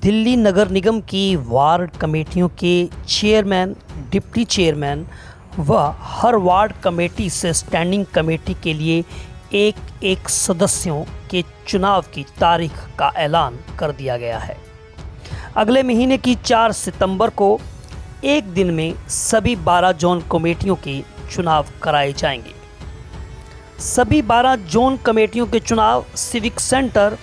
दिल्ली नगर निगम की वार्ड कमेटियों के चेयरमैन, डिप्टी चेयरमैन व हर वार्ड कमेटी से स्टैंडिंग कमेटी के लिए एक एक सदस्यों के चुनाव की तारीख का ऐलान कर दिया गया है। अगले महीने की 4 सितंबर को एक दिन में सभी 12 जोन कमेटियों के चुनाव कराए जाएंगे। सभी 12 जोन कमेटियों के चुनाव सिविक सेंटर,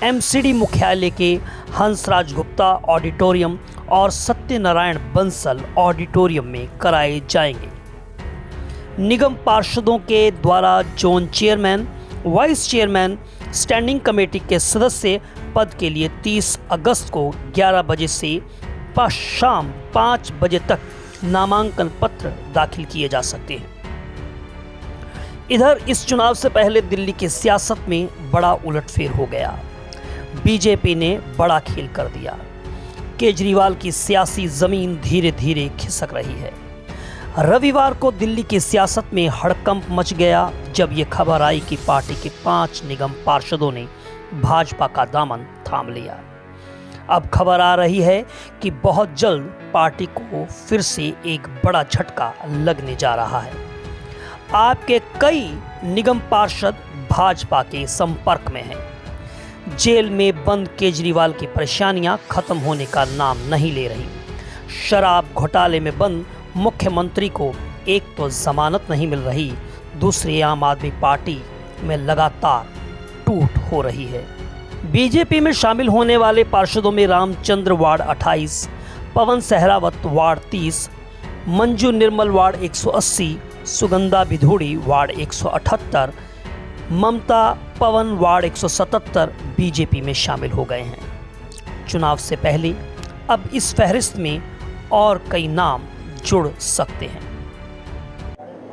एमसीडी मुख्यालय के हंसराज गुप्ता ऑडिटोरियम और सत्यनारायण बंसल ऑडिटोरियम में कराए जाएंगे। निगम पार्षदों के द्वारा zone chairman, vice chairman, standing committee के सदस्य पद के लिए 30 अगस्त को 11 बजे से शाम 5 बजे तक नामांकन पत्र दाखिल किए जा सकते हैं। इधर इस चुनाव से पहले दिल्ली की सियासत में बड़ा उलटफेर हो गया। बीजेपी ने बड़ा खेल कर दिया। केजरीवाल की सियासी जमीन धीरे धीरे खिसक रही है। रविवार को दिल्ली की सियासत में हड़कंप मच गया जब ये खबर आई कि पार्टी के 5 निगम पार्षदों ने भाजपा का दामन थाम लिया। अब खबर आ रही है कि बहुत जल्द पार्टी को फिर से एक बड़ा झटका लगने जा रहा है। आपके कई निगम पार्षद भाजपा के संपर्क में हैं। जेल में बंद केजरीवाल की परेशानियां खत्म होने का नाम नहीं ले रही। शराब घोटाले में बंद मुख्यमंत्री को एक तो जमानत नहीं मिल रही, दूसरी आम आदमी पार्टी में लगातार टूट हो रही है। बीजेपी में शामिल होने वाले पार्षदों में रामचंद्र वार्ड 28, पवन सहरावत वार्ड 30, मंजू निर्मल वार्ड 180, सुगंधा भिधोड़ी वार्ड 178, ममता पवन वार्ड 177 बीजेपी में शामिल हो गए हैं। चुनाव से पहले अब इस फहरिस्त में और कई नाम जुड़ सकते हैं।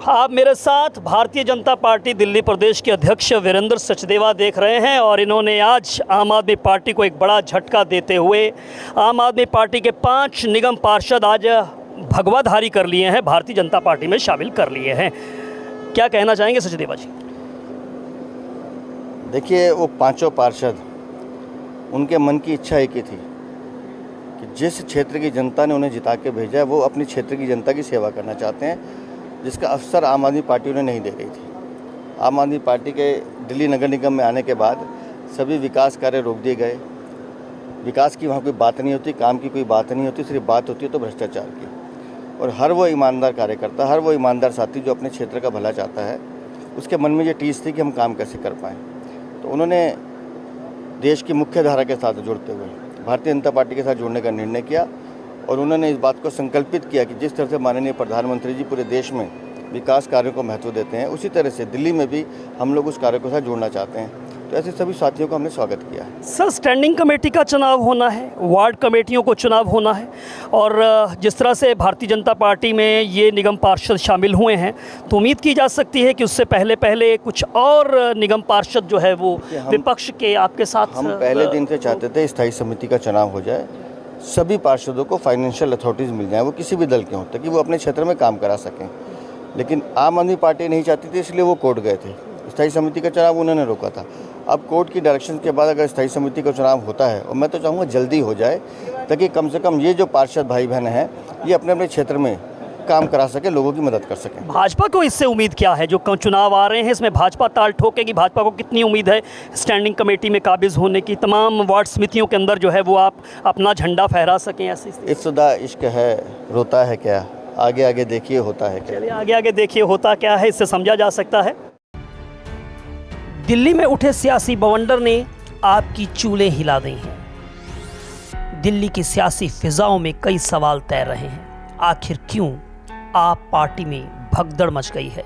आप मेरे साथ भारतीय जनता पार्टी दिल्ली प्रदेश के अध्यक्ष वीरेंद्र सचदेवा देख रहे हैं और इन्होंने आज आम आदमी पार्टी को एक बड़ा झटका देते हुए आम आदमी पार्टी के 5 निगम पार्षद आज भगवाधारी कर लिए हैं, भारतीय जनता पार्टी में शामिल कर लिए हैं। क्या कहना चाहेंगे सचदेवा जी? देखिए, वो 5 पार्षद, उनके मन की इच्छा एक ही थी कि जिस क्षेत्र की जनता ने उन्हें जिता के भेजा है वो अपनी क्षेत्र की जनता की सेवा करना चाहते हैं, जिसका अवसर आम आदमी पार्टी उन्हें नहीं दे रही थी। आम आदमी पार्टी के दिल्ली नगर निगम में आने के बाद सभी विकास कार्य रोक दिए गए। विकास की वहाँ कोई बात नहीं होती, काम की कोई बात नहीं होती, सिर्फ बात होती है तो भ्रष्टाचार की। और हर वो ईमानदार कार्यकर्ता, हर वो ईमानदार साथी जो अपने क्षेत्र का भला चाहता है, उसके मन में ये टीस थी कि हम काम कैसे कर पाएँ। तो उन्होंने देश की मुख्य धारा के साथ जुड़ते हुए भारतीय जनता पार्टी के साथ जुड़ने का निर्णय किया और उन्होंने इस बात को संकल्पित किया कि जिस तरह से माननीय प्रधानमंत्री जी पूरे देश में विकास कार्यों को महत्व देते हैं, उसी तरह से दिल्ली में भी हम लोग उस कार्य के साथ जुड़ना चाहते हैं। तो ऐसे सभी साथियों का हमने स्वागत किया है। सर, स्टैंडिंग कमेटी का चुनाव होना है, वार्ड कमेटियों को चुनाव होना है और जिस तरह से भारतीय जनता पार्टी में ये निगम पार्षद शामिल हुए हैं तो उम्मीद की जा सकती है कि उससे पहले कुछ और निगम पार्षद जो है वो विपक्ष के आपके साथ। हम पहले दिन से चाहते थे स्थायी समिति का चुनाव हो जाए, सभी पार्षदों को फाइनेंशियल अथॉरिटीज़ मिल जाए, वो किसी भी दल के हों, ताकि वो अपने क्षेत्र में काम करा सकें। लेकिन आम आदमी पार्टी नहीं चाहती थी, इसलिए वो कोर्ट गए थे। स्थायी समिति का चुनाव उन्होंने रोका था। अब कोर्ट की डायरेक्शन के बाद अगर स्थायी समिति का चुनाव होता है, और मैं तो चाहूँगा जल्दी हो जाए, ताकि कम से कम ये जो पार्षद भाई बहन हैं ये अपने अपने क्षेत्र में काम करा सके, लोगों की मदद कर सकें। भाजपा को इससे उम्मीद क्या है? जो चुनाव आ रहे हैं इसमें भाजपा ताल ठोकेगी? भाजपा को कितनी उम्मीद है स्टैंडिंग कमेटी में काबिज होने की, तमाम वार्ड समितियों के अंदर जो है वो आप अपना झंडा फहरा सकें? ऐसे इब्तदा इश्क है, रोता है क्या, आगे आगे देखिए होता है क्या। चलिए आगे आगे देखिए होता क्या है, इससे समझा जा सकता है। दिल्ली में उठे सियासी बवंडर ने आपकी चूलें हिला दी हैं। दिल्ली की सियासी फिजाओं में कई सवाल तैर रहे हैं। आखिर क्यों आप पार्टी में भगदड़ मच गई है?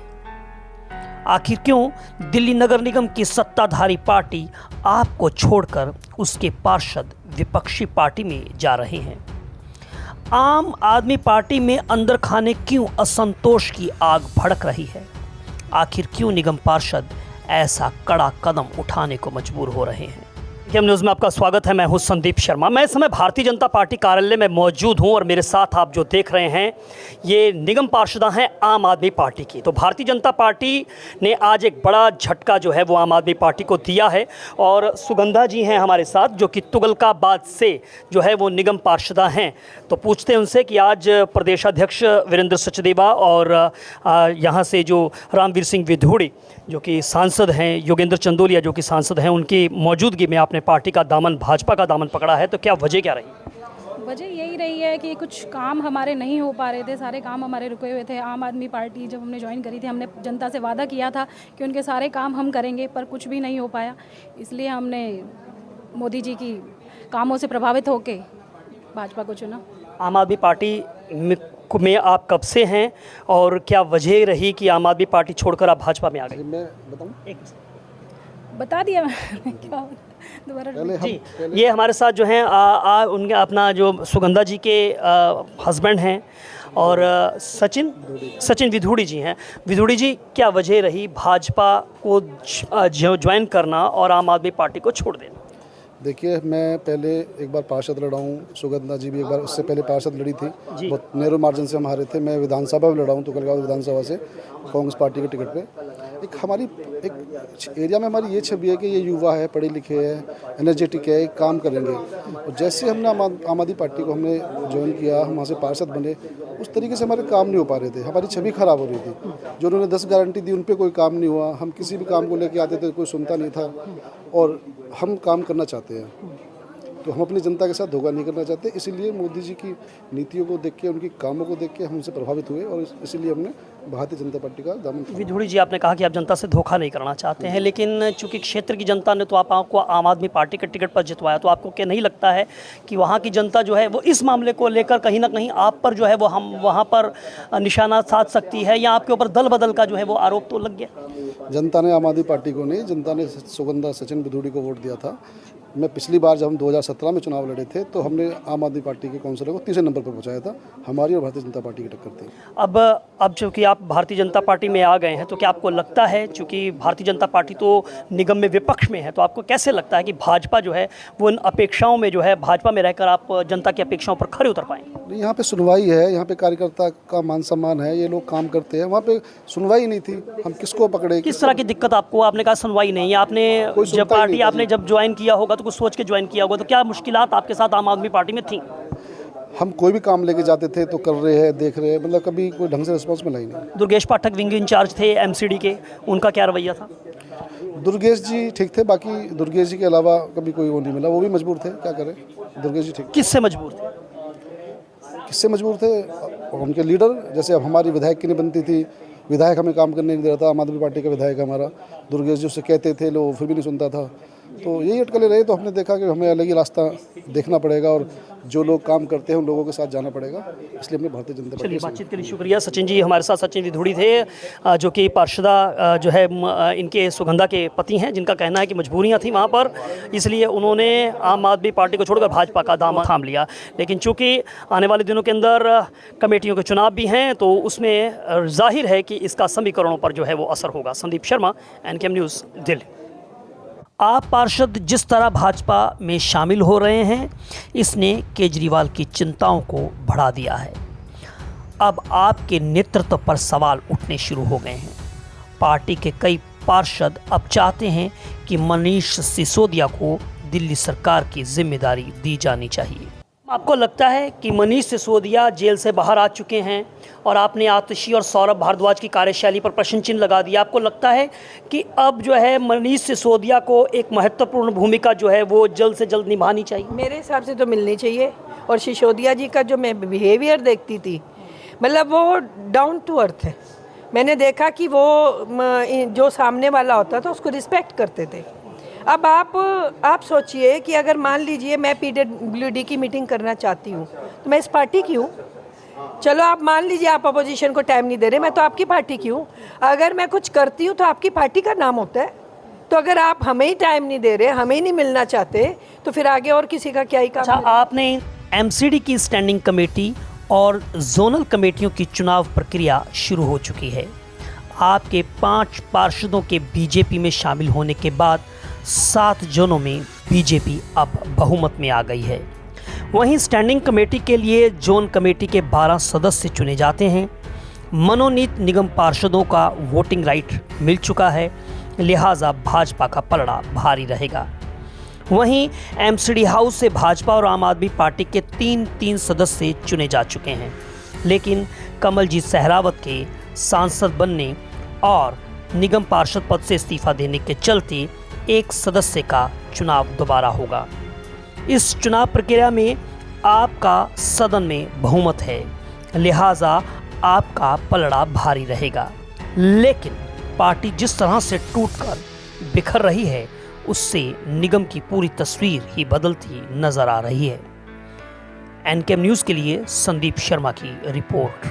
आखिर क्यों दिल्ली नगर निगम की सत्ताधारी पार्टी आपको छोड़कर उसके पार्षद विपक्षी पार्टी में जा रहे हैं? आम आदमी पार्टी में अंदर खाने क्यों असंतोष की आग भड़क रही है? आखिर क्यों निगम पार्षद ऐसा कड़ा कदम उठाने को मजबूर हो रहे हैं? एनकेएम न्यूज़ में आपका स्वागत है। मैं हूं संदीप शर्मा। मैं इस समय भारतीय जनता पार्टी कार्यालय में मौजूद हूं और मेरे साथ आप जो देख रहे हैं ये निगम पार्षदा हैं आम आदमी पार्टी की। तो भारतीय जनता पार्टी ने आज एक बड़ा झटका जो है वो आम आदमी पार्टी को दिया है और सुगंधा जी हैं हमारे साथ जो कि तुगलकाबाद से जो है वो निगम पार्षदा हैं। तो पूछते हैं उनसे कि आज प्रदेशाध्यक्ष वीरेंद्र सचदेवा और यहाँ से जो रामवीर सिंह विधूड़ी जो कि सांसद हैं, योगेंद्र चंदोलिया जो कि सांसद हैं, उनकी मौजूदगी में आपने पार्टी का दामन, भाजपा का दामन पकड़ा है। तो क्या वजह क्या रही? वजह यही रही है कि कुछ काम हमारे नहीं हो पा रहे थे, सारे काम हमारे रुके हुए थे। आम आदमी पार्टी जब हमने ज्वाइन करी थी, हमने जनता से वादा किया था कि उनके सारे काम हम करेंगे, पर कुछ भी नहीं हो पाया। इसलिए हमने मोदी जी की कामों से प्रभावित होकर भाजपा को चुना। आम आदमी पार्टी में आप कब से हैं और क्या वजह रही कि आम आदमी पार्टी छोड़कर आप भाजपा में आ गए? मैं बताऊं? बता दिया मैंने, क्या दोबारा जी। ये हमारे साथ जो हैं उनके अपना जो सुगंधा जी के हस्बैंड हैं और सचिन विधूड़ी जी हैं। विधूड़ी जी, क्या वजह रही भाजपा को ज्वाइन करना और आम आदमी पार्टी को छोड़ देना? देखिए, मैं पहले एक बार पार्षद लड़ा हूँ, सुगंधा जी भी एक बार उससे पहले पार्षद लड़ी थी, बहुत नैरो मार्जिन से हम हारे थे। मैं विधानसभा में लड़ा हूँ, तो तुगलकाबाद विधानसभा से कांग्रेस पार्टी के टिकट पे। एक एरिया में हमारी ये छवि है कि ये युवा है, पढ़े लिखे हैं, एनर्जेटिक है, काम करेंगे। और जैसे हमने आम आदमी पार्टी को हमने ज्वाइन किया, हम वहाँ से पार्षद बने, उस तरीके से हमारे काम नहीं हो पा रहे थे, हमारी छवि खराब हो रही थी। जो उन्होंने 10 गारंटी दी उन पर कोई काम नहीं हुआ। हम किसी भी काम को लेके आते थे, कोई सुनता नहीं था। और हम काम करना चाहते हैं, तो हम अपनी जनता के साथ धोखा नहीं करना चाहते। इसीलिए मोदी जी की नीतियों को देख के, उनकी कामों को देख के हम उनसे प्रभावित हुए और इसीलिए हमने भारतीय जनता पार्टी का दामन। विधूड़ी जी, आपने कहा कि आप जनता से धोखा नहीं करना चाहते हैं, लेकिन चूंकि क्षेत्र की जनता ने तो आपको आम आदमी पार्टी के टिकट पर जितवाया, तो आपको क्या नहीं लगता है कि वहाँ की जनता जो है वो इस मामले को लेकर कहीं ना कहीं आप पर जो है वो हम वहाँ पर निशाना साध सकती है, या आपके ऊपर दल बदल का जो है वो आरोप तो लग गया? जनता ने आम आदमी पार्टी को नहीं, जनता ने सुगंधा सचिन विधूड़ी को वोट दिया था। मैं पिछली बार जब हम 2017 में चुनाव लड़े थे तो हमने आम आदमी पार्टी के काउंसिलर को तीसरे नंबर पर पहुंचाया था। हमारी और भारतीय जनता पार्टी की टक्कर थी। अब चूँकि आप भारतीय जनता पार्टी में आ गए हैं, तो क्या आपको लगता है, चूँकि भारतीय जनता पार्टी तो निगम में विपक्ष में है, तो आपको कैसे लगता है कि भाजपा जो है वो उन अपेक्षाओं में जो है भाजपा में रहकर आप जनता की अपेक्षाओं पर खरे उतर पाएंगे? यहाँ पे सुनवाई है, यहाँ पे कार्यकर्ता का मान सम्मान है, ये लोग काम करते हैं। वहाँ पे सुनवाई नहीं थी, हम किसको पकड़े? किस तरह की दिक्कत आपको? आपने कहा सुनवाई नहीं है, आपने जब पार्टी आपने जब ज्वाइन किया होगा तो कुछ सोच के ज्वाइन किया होगा, तो क्या मुश्किलात आपके साथ आम आदमी पार्टी में थी? हम कोई भी काम लेके जाते थे तो कर रहे हैं, देख रहे हैं, मतलब कभी कोई ढंग से रिस्पॉन्स मिला ही नहीं। दुर्गेश पाठक विंग इंचार्ज थे एमसीडी के, उनका क्या रवैया था? दुर्गेश जी ठीक थे, बाकी दुर्गेश जी के अलावा कभी कोई वो नहीं मिला। वो भी मजबूर थे, क्या करें। दुर्गेश जी ठीक। किससे मजबूर थे? किससे मजबूर थे? उनके लीडर। जैसे अब हमारी विधायक की नहीं बनती थी, विधायक हमें काम करने नहीं दे रहा था, आम आदमी पार्टी का विधायक हमारा दुर्गेश जी, उससे कहते थे लोग, फिर भी नहीं सुनता था। तो यही अटकलें रहे, तो हमने देखा कि हमें अलग ही रास्ता देखना पड़ेगा और जो लोग काम करते हैं उन लोगों के साथ जाना पड़ेगा। इसलिए हमने भारतीय जनता पार्टी। बातचीत के लिए शुक्रिया। सचिन जी हमारे साथ, सचिन विधूड़ी थे जो कि पार्षदा जो है इनके सुगंधा के पति हैं, जिनका कहना है कि मजबूरियां थी वहाँ पर, इसलिए उन्होंने आम आदमी पार्टी को छोड़कर भाजपा का दामन थाम लिया। लेकिन चूँकि आने वाले दिनों के अंदर कमेटियों के चुनाव भी हैं, तो उसमें जाहिर है कि इसका समीकरणों पर जो है वो असर होगा। संदीप शर्मा, एनकेएम न्यूज़, दिल्ली। आप पार्षद जिस तरह भाजपा में शामिल हो रहे हैं, इसने केजरीवाल की चिंताओं को बढ़ा दिया है। अब आपके नेतृत्व पर सवाल उठने शुरू हो गए हैं। पार्टी के कई पार्षद अब चाहते हैं कि मनीष सिसोदिया को दिल्ली सरकार की जिम्मेदारी दी जानी चाहिए। आपको लगता है कि मनीष सिसोदिया जेल से बाहर आ चुके हैं और आपने आतिशी और सौरभ भारद्वाज की कार्यशैली पर प्रश्न चिन्ह लगा दिया? आपको लगता है कि अब जो है मनीष सिसोदिया को एक महत्वपूर्ण भूमिका जो है वो जल्द से जल्द निभानी चाहिए? मेरे हिसाब से तो मिलनी चाहिए। और सिसोदिया जी का जो मैं बिहेवियर देखती थी, मतलब वो डाउन टू अर्थ है। मैंने देखा कि वो जो सामने वाला होता था उसको रिस्पेक्ट करते थे। अब आप सोचिए कि अगर मान लीजिए मैं PWD की मीटिंग करना चाहती हूँ, तो मैं इस पार्टी की हूँ। चलो आप मान लीजिए आप अपोजिशन को टाइम नहीं दे रहे, मैं तो आपकी पार्टी की हूँ। अगर मैं कुछ करती हूँ तो आपकी पार्टी का नाम होता है। तो अगर आप हमें ही टाइम नहीं दे रहे, हमें ही नहीं मिलना चाहते, तो फिर आगे और किसी का क्या ही काम। अच्छा, आपने एमसीडी की स्टैंडिंग कमेटी और जोनल कमेटियों की चुनाव प्रक्रिया शुरू हो चुकी है। आपके 5 पार्षदों के बीजेपी में शामिल होने के बाद 7 जोनों में बीजेपी अब बहुमत में आ गई है। वहीं स्टैंडिंग कमेटी के लिए जोन कमेटी के 12 सदस्य चुने जाते हैं। मनोनीत निगम पार्षदों का वोटिंग राइट मिल चुका है, लिहाजा भाजपा का पलड़ा भारी रहेगा। वहीं एमसीडी हाउस से भाजपा और आम आदमी पार्टी के 3 सदस्य चुने जा चुके हैं, लेकिन कमलजीत सहरावत के सांसद बनने और निगम पार्षद पद से इस्तीफा देने के चलते 1 सदस्य का चुनाव दोबारा होगा। इस चुनाव प्रक्रिया में आपका सदन में बहुमत है, लिहाजा आपका पलड़ा भारी रहेगा। लेकिन पार्टी जिस तरह से टूटकर बिखर रही है, उससे निगम की पूरी तस्वीर ही बदलती नजर आ रही है। एनकेएम न्यूज़ के लिए संदीप शर्मा की रिपोर्ट।